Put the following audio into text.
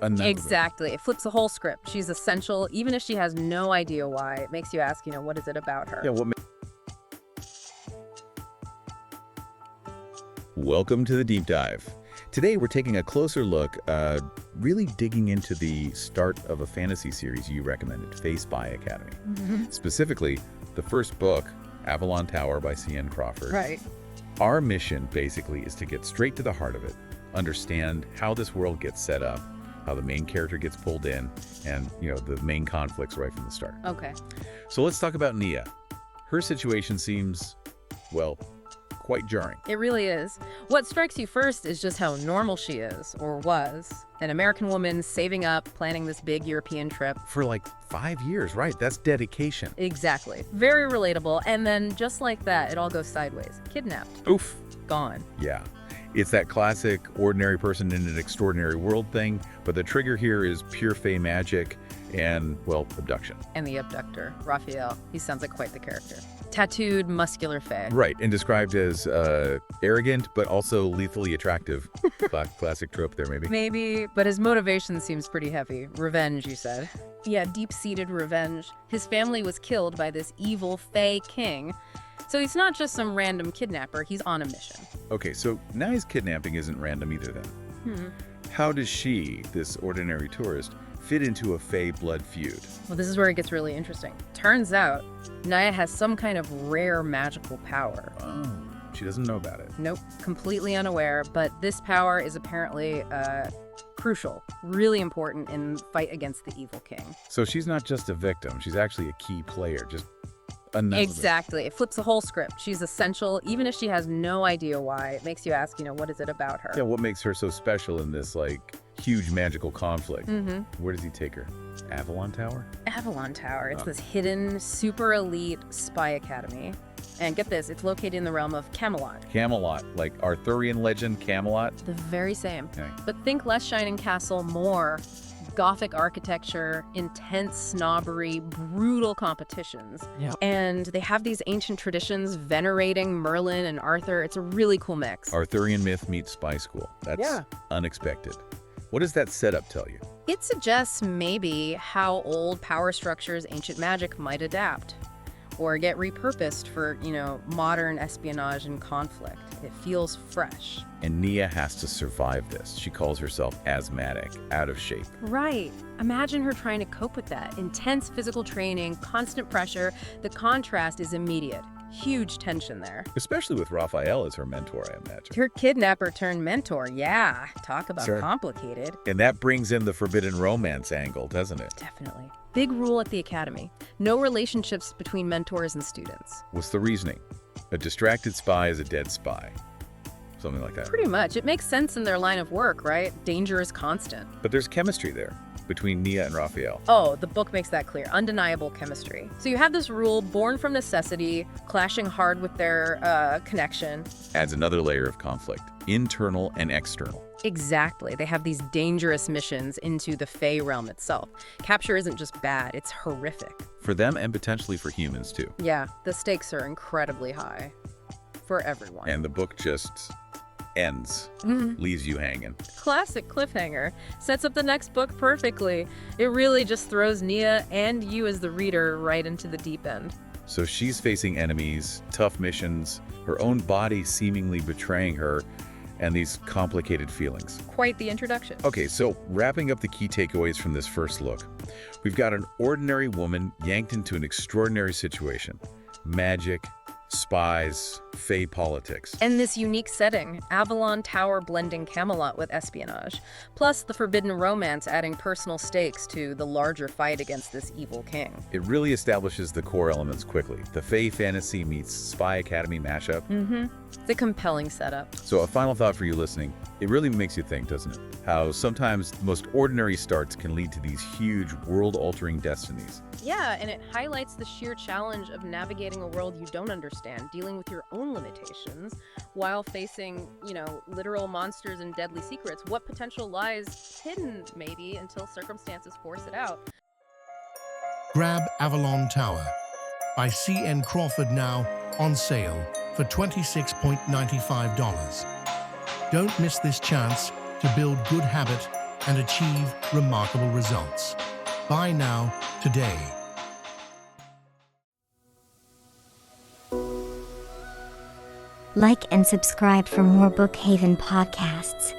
Unnerving. Exactly. It flips the whole script. She's essential, even if she has no idea why. It makes you ask, what is it about her? Yeah, Welcome to the Deep Dive. Today we're taking a closer look, really digging into the start of a fantasy series you recommended, Fae Spy Academy. Specifically, the first book, Avalon Tower by C.N. Crawford. Right. Our mission, basically, is to get straight to the heart of it, understand how this world gets set up, how the main character gets pulled in, and, the main conflicts right from the start. Okay. So let's talk about Nia. Her situation seems, well, quite jarring. It really is. What strikes you first is just how normal she is, or was. An American woman saving up, planning this big European trip. For like 5 years, right? That's dedication. Exactly. Very relatable. And then just like that, it all goes sideways. Kidnapped. Oof. Gone. Yeah. It's that classic ordinary person in an extraordinary world thing, but the trigger here is pure Fae magic and, well, abduction. And the abductor, Raphael, he sounds like quite the character. Tattooed, muscular Fae. Right, and described as arrogant, but also lethally attractive. Classic trope there, maybe. Maybe, but his motivation seems pretty heavy. Revenge, you said. Yeah, deep-seated revenge. His family was killed by this evil Fae king. So he's not just some random kidnapper, he's on a mission. Okay, so Nia's kidnapping isn't random either then. How does she, this ordinary tourist, fit into a Fae blood feud? Well, this is where it gets really interesting. Turns out, Nia has some kind of rare magical power. Oh, she doesn't know about it. Nope, completely unaware, but this power is apparently crucial, really important in the fight against the evil king. So she's not just a victim, she's actually a key player, just another. Exactly. It flips the whole script. She's essential, even if she has no idea why. It makes you ask, what is it about her? Yeah, what makes her so special in this, huge magical conflict? Where does he take her? Avalon Tower? Avalon Tower. It's this hidden, super elite spy academy. And get this, it's located in the realm of Camelot. Camelot, like Arthurian legend Camelot? The very same. Okay. But think less shining castle, more Gothic architecture, intense snobbery, brutal competitions. Yeah. And they have these ancient traditions venerating Merlin and Arthur. It's a really cool mix. Arthurian myth meets spy school. That's unexpected. What does that setup tell you? It suggests maybe how old power structures ancient magic might adapt or get repurposed for, modern espionage and conflict. It feels fresh. And Nia has to survive this. She calls herself asthmatic, out of shape. Right. Imagine her trying to cope with that. Intense physical training, constant pressure. The contrast is immediate. Huge tension there. Especially with Raphael as her mentor, I imagine. Her kidnapper turned mentor. Yeah. Talk about complicated. And that brings in the forbidden romance angle, doesn't it? Definitely. Big rule at the academy. No relationships between mentors and students. What's the reasoning? A distracted spy is a dead spy. Something like that. Pretty much. It makes sense in their line of work, right? Danger is constant. But there's chemistry there between Nia and Raphael. Oh, the book makes that clear. Undeniable chemistry. So you have this rule born from necessity, clashing hard with their connection. Adds another layer of conflict, internal and external. Exactly. They have these dangerous missions into the Fae realm itself. Capture isn't just bad, it's horrific. For them and potentially for humans too. Yeah, the stakes are incredibly high for everyone. And the book just ends, leaves you hanging. Classic cliffhanger. Sets up the next book perfectly. It really just throws Nia and you as the reader right into the deep end. So she's facing enemies, tough missions, her own body seemingly betraying her, and these complicated feelings. Quite the introduction. Okay, so wrapping up the key takeaways from this first look, we've got an ordinary woman yanked into an extraordinary situation. Magic, spies, Fae politics. And this unique setting, Avalon Tower blending Camelot with espionage, plus the forbidden romance adding personal stakes to the larger fight against this evil king. It really establishes the core elements quickly. The Fae fantasy meets Spy Academy mashup. It's a compelling setup. So a final thought for you listening, it really makes you think, doesn't it? How sometimes the most ordinary starts can lead to these huge world-altering destinies. Yeah, and it highlights the sheer challenge of navigating a world you don't understand, dealing with your own limitations, while facing, literal monsters and deadly secrets. What potential lies hidden, maybe, until circumstances force it out. Grab Avalon Tower by C.N. Crawford now on sale for $26.95. Don't miss this chance to build good habit and achieve remarkable results. Buy now, today. Like and subscribe for more Bookhaven podcasts.